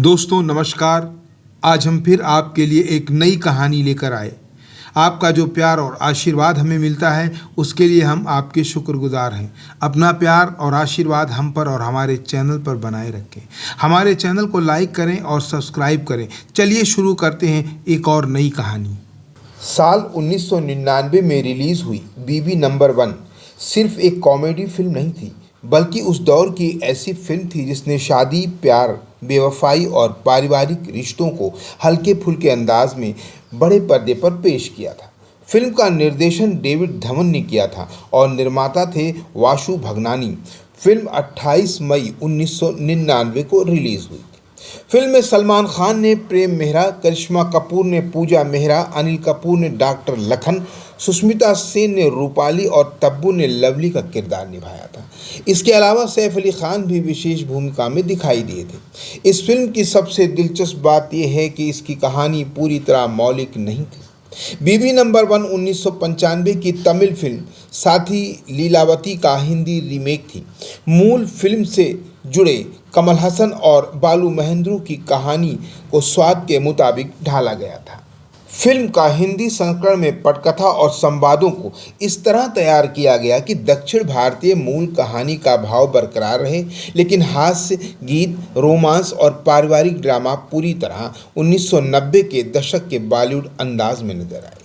दोस्तों नमस्कार। आज हम फिर आपके लिए एक नई कहानी लेकर आए। आपका जो प्यार और आशीर्वाद हमें मिलता है उसके लिए हम आपके शुक्रगुजार हैं। अपना प्यार और आशीर्वाद हम पर और हमारे चैनल पर बनाए रखें। हमारे चैनल को लाइक करें और सब्सक्राइब करें। चलिए शुरू करते हैं एक और नई कहानी। साल 1999 में रिलीज़ हुई बीबी नंबर 1 सिर्फ एक कॉमेडी फिल्म नहीं थी, बल्कि उस दौर की ऐसी फिल्म थी जिसने शादी, प्यार, बेवफाई और पारिवारिक रिश्तों को हल्के फुल्के अंदाज में बड़े पर्दे पर पेश किया था। फिल्म का निर्देशन डेविड धवन ने किया था और निर्माता थे वासु भगनानी। फिल्म 28 मई 1999 को रिलीज़ हुई। फिल्म में सलमान खान ने प्रेम मेहरा, करिश्मा कपूर ने पूजा मेहरा, अनिल कपूर ने डॉक्टर लखन, सुष्मिता सेन ने रूपाली और तब्बू ने लवली का किरदार निभाया था। इसके अलावा सैफ अली खान भी विशेष भूमिका में दिखाई दिए थे। इस फिल्म की सबसे दिलचस्प बात यह है कि इसकी कहानी पूरी तरह मौलिक नहीं थी। बीबी नंबर 1 1995 की तमिल फिल्म साथी लीलावती का हिंदी रीमेक थी। मूल फिल्म से जुड़े कमल हसन और बालू महेंद्रू की कहानी को स्वाद के मुताबिक ढाला गया था। फिल्म का हिंदी संस्करण में पटकथा और संवादों को इस तरह तैयार किया गया कि दक्षिण भारतीय मूल कहानी का भाव बरकरार रहे, लेकिन हास्य, गीत, रोमांस और पारिवारिक ड्रामा पूरी तरह 1990 के दशक के बॉलीवुड अंदाज में नजर आए।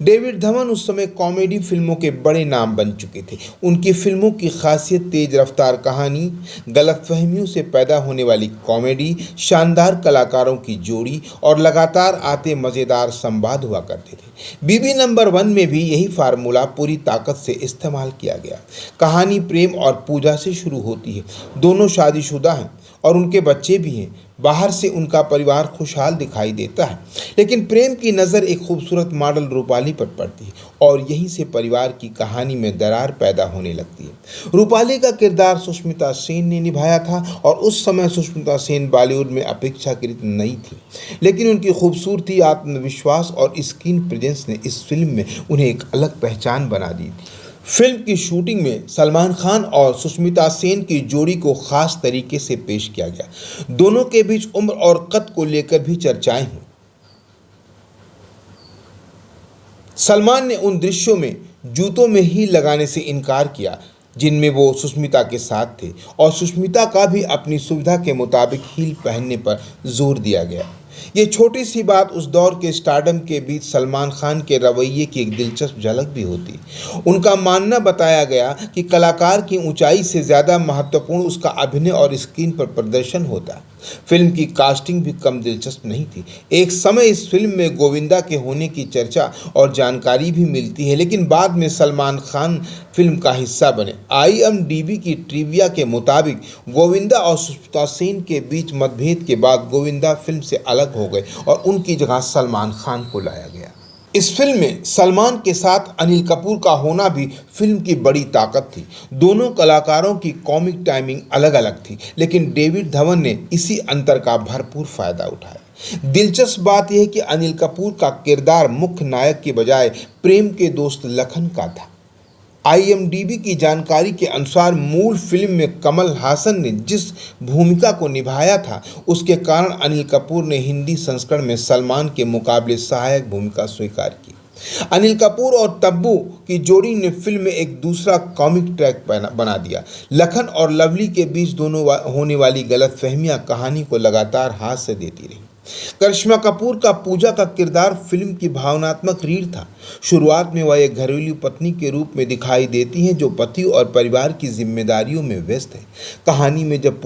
डेविड धवन उस समय कॉमेडी फिल्मों के बड़े नाम बन चुके थे। उनकी फिल्मों की खासियत तेज रफ्तार कहानी, गलतफहमियों से पैदा होने वाली कॉमेडी, शानदार कलाकारों की जोड़ी और लगातार आते मज़ेदार संवाद हुआ करते थे। बीबी नंबर 1 में भी यही फार्मूला पूरी ताकत से इस्तेमाल किया गया। कहानी प्रेम और पूजा से शुरू होती है। दोनों शादीशुदा हैं और उनके बच्चे भी हैं। बाहर से उनका परिवार खुशहाल दिखाई देता है, लेकिन प्रेम की नज़र एक खूबसूरत मॉडल रूपाली पर पड़ती है और यहीं से परिवार की कहानी में दरार पैदा होने लगती है। रूपाली का किरदार सुष्मिता सेन ने निभाया था और उस समय सुष्मिता सेन बॉलीवुड में अपेक्षाकृत नई थी, लेकिन उनकी खूबसूरती, आत्मविश्वास और स्क्रीन प्रेजेंस ने इस फिल्म में उन्हें एक अलग पहचान बना दी थी। फिल्म की शूटिंग में सलमान खान और सुष्मिता सेन की जोड़ी को खास तरीके से पेश किया गया। दोनों के बीच उम्र और कद को लेकर भी चर्चाएं हुई। सलमान ने उन दृश्यों में जूतों में ही लगाने से इनकार किया जिनमें वो सुष्मिता के साथ थे, और सुष्मिता का भी अपनी सुविधा के मुताबिक हील पहनने पर जोर दिया गया। ये छोटी सी बात उस दौर के स्टारडम के बीच सलमान खान के रवैये की एक दिलचस्प झलक भी होती। उनका मानना बताया गया कि कलाकार की ऊंचाई से ज़्यादा महत्वपूर्ण उसका अभिनय और स्क्रीन पर प्रदर्शन होता है। फिल्म की कास्टिंग भी कम दिलचस्प नहीं थी। एक समय इस फिल्म में गोविंदा के होने की चर्चा और जानकारी भी मिलती है, लेकिन बाद में सलमान खान फिल्म का हिस्सा बने। IMDb की ट्रिविया के मुताबिक गोविंदा और सुष्मिता सेन के बीच मतभेद के बाद गोविंदा फिल्म से अलग हो गए और उनकी जगह सलमान खान को लाया गया। इस फिल्म में सलमान के साथ अनिल कपूर का होना भी फिल्म की बड़ी ताकत थी। दोनों कलाकारों की कॉमिक टाइमिंग अलग अलग थी, लेकिन डेविड धवन ने इसी अंतर का भरपूर फायदा उठाया। दिलचस्प बात यह है कि अनिल कपूर का किरदार मुख्य नायक के बजाय प्रेम के दोस्त लखन का था। IMDb की जानकारी के अनुसार मूल फिल्म में कमल हासन ने जिस भूमिका को निभाया था, उसके कारण अनिल कपूर ने हिंदी संस्करण में सलमान के मुकाबले सहायक भूमिका स्वीकार की। अनिल कपूर और तब्बू की जोड़ी ने फिल्म में एक दूसरा कॉमिक ट्रैक बना दिया। लखन और लवली के बीच दोनों होने वाली गलतफहमियां कहानी को लगातार हास्य देती रही। करिश्मा कपूर का पूजा का किरदार फिल्म की भावनात्मक रीढ़ था। शुरुआत में वह एक घरेलू पत्नी के रूप में दिखाई देती हैं जो पति और परिवार की जिम्मेदारियों में व्यस्त है। कहानी में जब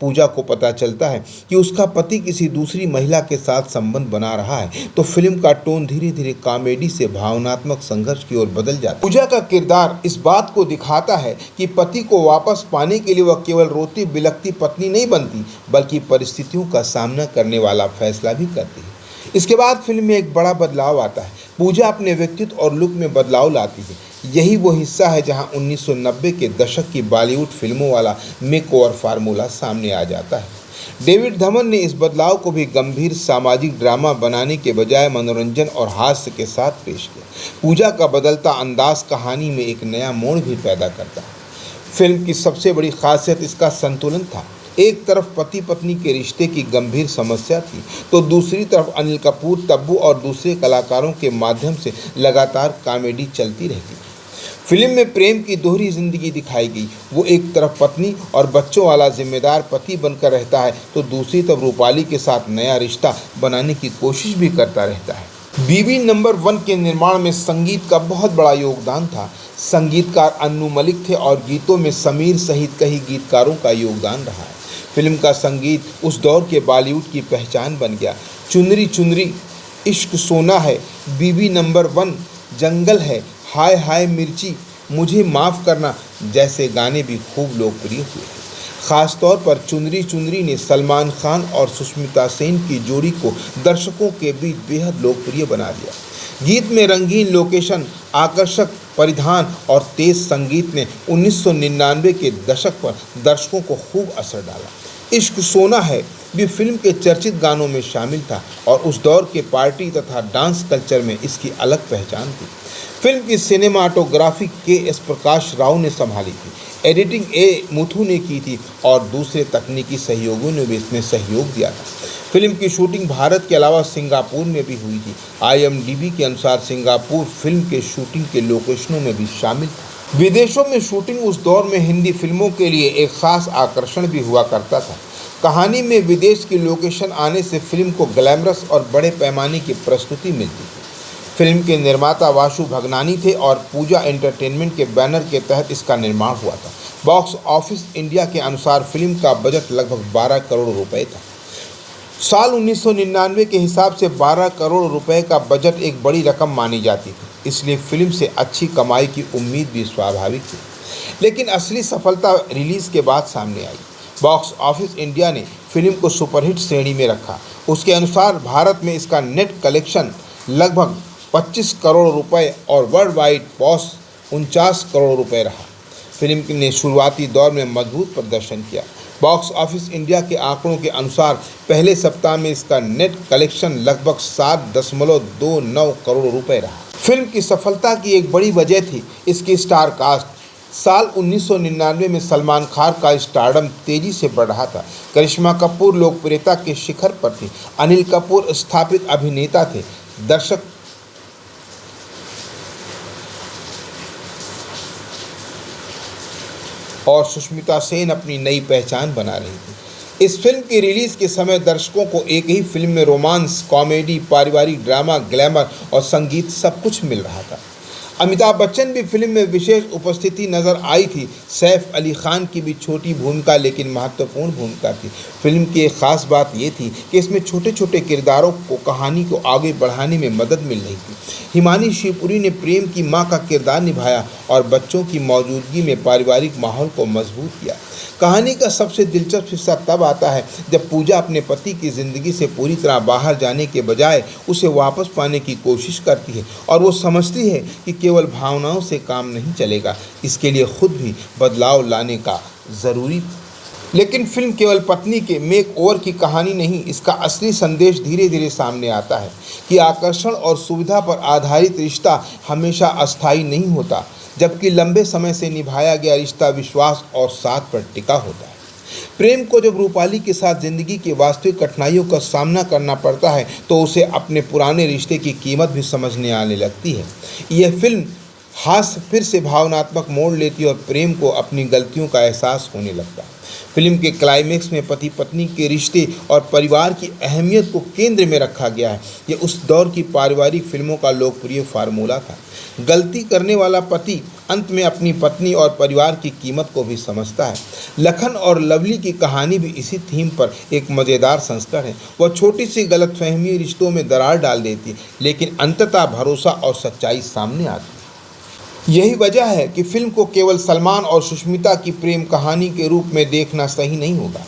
पूजा को पता चलता है कि उसका पति किसी दूसरी महिला के साथ संबंध बना रहा है, तो फिल्म का टोन धीरे धीरे कॉमेडी से भावनात्मक संघर्ष की ओर बदल जाता है। पूजा का किरदार इस बात को दिखाता है कि पति को वापस पाने के लिए वह केवल रोती बिलखती पत्नी नहीं बनती, बल्कि परिस्थितियों का सामना करने वाला फैसला भी करती है। इसके बाद फिल्म में एक बड़ा बदलाव आता है। पूजा अपने व्यक्तित्व और लुक में बदलाव लाती है। यही वो हिस्सा है जहां 1990 के दशक की बॉलीवुड फिल्मों वाला मेकओवर फार्मूला सामने आ जाता है। डेविड धवन ने इस बदलाव को भी गंभीर सामाजिक ड्रामा बनाने के बजाय मनोरंजन और हास्य के साथ पेश किया। पूजा का बदलता अंदाज कहानी में एक नया मोड़ भी पैदा करता है। फिल्म की सबसे बड़ी खासियत इसका संतुलन था। एक तरफ पति पत्नी के रिश्ते की गंभीर समस्या थी, तो दूसरी तरफ अनिल कपूर, तब्बू और दूसरे कलाकारों के माध्यम से लगातार कॉमेडी चलती रहती। फिल्म में प्रेम की दोहरी जिंदगी दिखाई गई। वो एक तरफ पत्नी और बच्चों वाला जिम्मेदार पति बनकर रहता है, तो दूसरी तरफ रूपाली के साथ नया रिश्ता बनाने की कोशिश भी करता रहता है। बीवी नंबर 1 के निर्माण में संगीत का बहुत बड़ा योगदान था। संगीतकार अन्नू मलिक थे और गीतों में समीर सहित कई गीतकारों का योगदान रहा है। फिल्म का संगीत उस दौर के बॉलीवुड की पहचान बन गया। चुनरी चुनरी, इश्क सोना है, बीवी नंबर 1, जंगल है, हाय हाय मिर्ची, मुझे माफ़ करना जैसे गाने भी खूब लोकप्रिय हुए। ख़ासतौर पर चुनरी चुनरी ने सलमान खान और सुष्मिता सेन की जोड़ी को दर्शकों के बीच बेहद लोकप्रिय बना दिया। गीत में रंगीन लोकेशन, आकर्षक परिधान और तेज संगीत ने 1999 के दशक पर दर्शकों को खूब असर डाला। इश्क सोना है भी फिल्म के चर्चित गानों में शामिल था और उस दौर के पार्टी तथा डांस कल्चर में इसकी अलग पहचान थी। फिल्म की सिनेमाटोग्राफी के.एस. प्रकाश राव ने संभाली थी, एडिटिंग ए. मुथु ने की थी और दूसरे तकनीकी सहयोगियों ने भी इसमें सहयोग दिया था। फिल्म की शूटिंग भारत के अलावा सिंगापुर में भी हुई थी। IMDb के अनुसार सिंगापुर फिल्म के शूटिंग के लोकेशनों में भी शामिल था। विदेशों में शूटिंग उस दौर में हिंदी फिल्मों के लिए एक खास आकर्षण भी हुआ करता था। कहानी में विदेश की लोकेशन आने से फिल्म को ग्लैमरस और बड़े पैमाने की प्रस्तुति मिलती थी। फिल्म के निर्माता वासु भगनानी थे और पूजा एंटरटेनमेंट के बैनर के तहत इसका निर्माण हुआ था। बॉक्स ऑफिस इंडिया के अनुसार फिल्म का बजट लगभग 12 करोड़ रुपए था। साल 1999 के हिसाब से 12 करोड़ रुपए का बजट एक बड़ी रकम मानी जाती थी, इसलिए फिल्म से अच्छी कमाई की उम्मीद भी स्वाभाविक थी। लेकिन असली सफलता रिलीज़ के बाद सामने आई। बॉक्स ऑफिस इंडिया ने फिल्म को सुपरहिट श्रेणी में रखा। उसके अनुसार भारत में इसका नेट कलेक्शन लगभग 25 करोड़ रुपए और वर्ल्ड वाइड बॉक्स 49 करोड़ रुपए रहा। फिल्म ने शुरुआती दौर में मजबूत प्रदर्शन किया। बॉक्स ऑफिस इंडिया के आंकड़ों के अनुसार पहले सप्ताह में इसका नेट कलेक्शन लगभग 7.29 करोड़ रुपए रहा। फिल्म की सफलता की एक बड़ी वजह थी इसकी स्टार कास्ट। साल 1999 में सलमान खान का स्टारडम तेजी से बढ़ रहा था। करिश्मा कपूर लोकप्रियता के शिखर पर थी। अनिल कपूर स्थापित अभिनेता थे। दर्शक और सुष्मिता सेन अपनी नई पहचान बना रही थी। इस फिल्म की रिलीज़ के समय दर्शकों को एक ही फिल्म में रोमांस, कॉमेडी, पारिवारिक ड्रामा, ग्लैमर और संगीत सब कुछ मिल रहा था। अमिताभ बच्चन भी फिल्म में विशेष उपस्थिति नजर आई थी। सैफ अली खान की भी छोटी भूमिका लेकिन महत्वपूर्ण भूमिका थी। फिल्म की एक खास बात ये थी कि इसमें छोटे छोटे किरदारों को कहानी को आगे बढ़ाने में मदद मिल रही थी। हिमानी शिवपुरी ने प्रेम की मां का किरदार निभाया और बच्चों की मौजूदगी में पारिवारिक माहौल को मजबूत किया। कहानी का सबसे दिलचस्प हिस्सा तब आता है जब पूजा अपने पति की ज़िंदगी से पूरी तरह बाहर जाने के बजाय उसे वापस पाने की कोशिश करती है और वो समझती है कि केवल भावनाओं से काम नहीं चलेगा, इसके लिए खुद भी बदलाव लाने का ज़रूरी। लेकिन फिल्म केवल पत्नी के मेक ओवर की कहानी नहीं, इसका असली संदेश धीरे धीरे सामने आता है कि आकर्षण और सुविधा पर आधारित रिश्ता हमेशा अस्थायी नहीं होता, जबकि लंबे समय से निभाया गया रिश्ता विश्वास और साथ पर टिका होता है। प्रेम को जब रूपाली के साथ ज़िंदगी की वास्तविक कठिनाइयों का सामना करना पड़ता है तो उसे अपने पुराने रिश्ते की कीमत भी समझने आने लगती है। यह फिल्म हास्य फिर से भावनात्मक मोड़ लेती है और प्रेम को अपनी गलतियों का एहसास होने लगता है। फिल्म के क्लाइमेक्स में पति पत्नी के रिश्ते और परिवार की अहमियत को केंद्र में रखा गया है। यह उस दौर की पारिवारिक फिल्मों का लोकप्रिय फार्मूला था। गलती करने वाला पति अंत में अपनी पत्नी और परिवार की कीमत को भी समझता है। लखन और लवली की कहानी भी इसी थीम पर एक मज़ेदार संस्करण है। वह छोटी सी गलतफहमी रिश्तों में दरार डाल देती है, लेकिन अंततः भरोसा और सच्चाई सामने आती है। यही वजह है कि फिल्म को केवल सलमान और सुष्मिता की प्रेम कहानी के रूप में देखना सही नहीं होगा।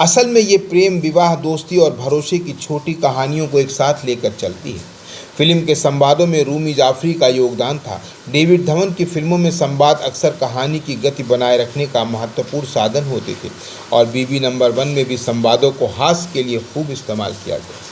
असल में ये प्रेम, विवाह, दोस्ती और भरोसे की छोटी कहानियों को एक साथ लेकर चलती है। फिल्म के संवादों में रूमी जाफरी का योगदान था। डेविड धवन की फिल्मों में संवाद अक्सर कहानी की गति बनाए रखने का महत्वपूर्ण साधन होते थे और बीवी नंबर 1 में भी संवादों को हास्य के लिए खूब इस्तेमाल किया गया।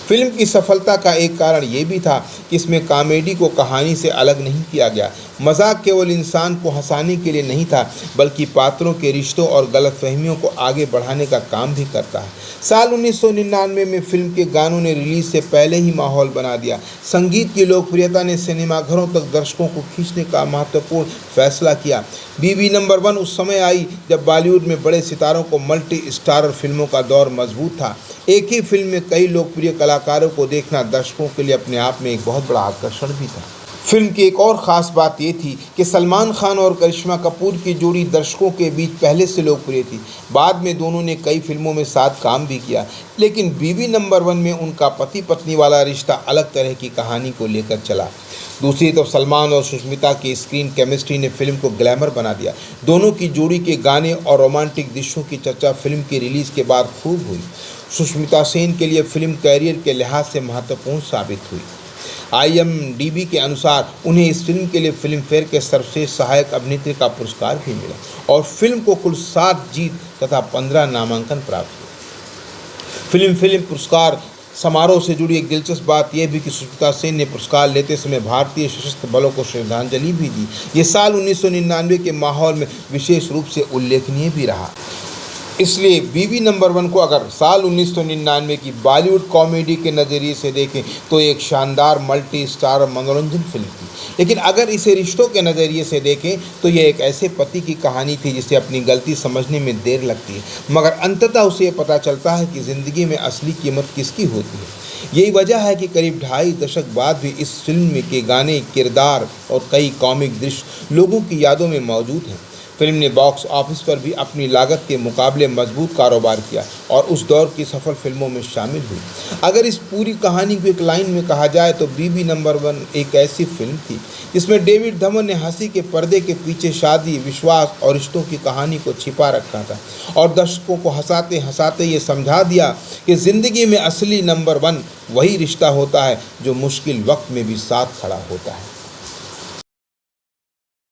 फिल्म की सफलता का एक कारण ये भी था कि इसमें कॉमेडी को कहानी से अलग नहीं किया गया। मजाक केवल इंसान को हंसाने के लिए नहीं था, बल्कि पात्रों के रिश्तों और गलतफहमियों को आगे बढ़ाने का काम भी करता है। साल 1999 में फिल्म के गानों ने रिलीज से पहले ही माहौल बना दिया। संगीत की लोकप्रियता ने सिनेमाघरों तक दर्शकों को खींचने का महत्वपूर्ण फैसला किया। बीवी नंबर 1 उस समय आई जब बॉलीवुड में बड़े सितारों को मल्टी स्टारर फिल्मों का दौर मजबूत था। एक ही फिल्म में कई लोकप्रिय कलाकारों को देखना दर्शकों के लिए अपने आप में एक बहुत बड़ा आकर्षण भी था। फिल्म की एक और ख़ास बात ये थी कि सलमान खान और करिश्मा कपूर की जोड़ी दर्शकों के बीच पहले से लोकप्रिय थी। बाद में दोनों ने कई फिल्मों में साथ काम भी किया, लेकिन बीवी नंबर 1 में उनका पति पत्नी वाला रिश्ता अलग तरह की कहानी को लेकर चला। दूसरी तरफ सलमान और सुष्मिता की स्क्रीन केमिस्ट्री ने फिल्म को ग्लैमर बना दिया। दोनों की जोड़ी के गाने और रोमांटिक दृश्यों की चर्चा फिल्म की रिलीज़ के बाद खूब हुई। सुष्मिता सेन के लिए फिल्म कैरियर के लिहाज से महत्वपूर्ण साबित हुई। IMDb के अनुसार उन्हें इस फिल्म के लिए फिल्म फेयर के सर्वश्रेष्ठ सहायक अभिनेत्री का पुरस्कार भी मिला और फिल्म को कुल 7 जीत तथा 15 नामांकन प्राप्त हुए। फिल्म पुरस्कार समारोह से जुड़ी एक दिलचस्प बात यह भी कि सुष्मिता सेन ने पुरस्कार लेते समय भारतीय सशस्त्र बलों को श्रद्धांजलि भी दी। ये साल 1999 के माहौल में विशेष रूप से उल्लेखनीय भी रहा। इसलिए बीवी नंबर 1 को अगर साल 1999 की बॉलीवुड कॉमेडी के नज़रिए से देखें तो एक शानदार मल्टी स्टार मनोरंजन फिल्म थी, लेकिन अगर इसे रिश्तों के नज़रिए से देखें तो यह एक ऐसे पति की कहानी थी जिसे अपनी गलती समझने में देर लगती है, मगर अंततः उसे ये पता चलता है कि ज़िंदगी में असली कीमत किसकी होती है। यही वजह है कि करीब 2.5 दशक बाद भी इस फिल्म के गाने, किरदार और कई कॉमिक दृश्य लोगों की यादों में मौजूद हैं। फिल्म ने बॉक्स ऑफिस पर भी अपनी लागत के मुकाबले मजबूत कारोबार किया और उस दौर की सफल फिल्मों में शामिल हुई। अगर इस पूरी कहानी को एक लाइन में कहा जाए तो बीवी नंबर 1 एक ऐसी फिल्म थी जिसमें डेविड धवन ने हंसी के पर्दे के पीछे शादी, विश्वास और रिश्तों की कहानी को छिपा रखा था और दर्शकों को हंसाते हंसाते ये समझा दिया कि ज़िंदगी में असली नंबर 1 वही रिश्ता होता है जो मुश्किल वक्त में भी साथ खड़ा होता है।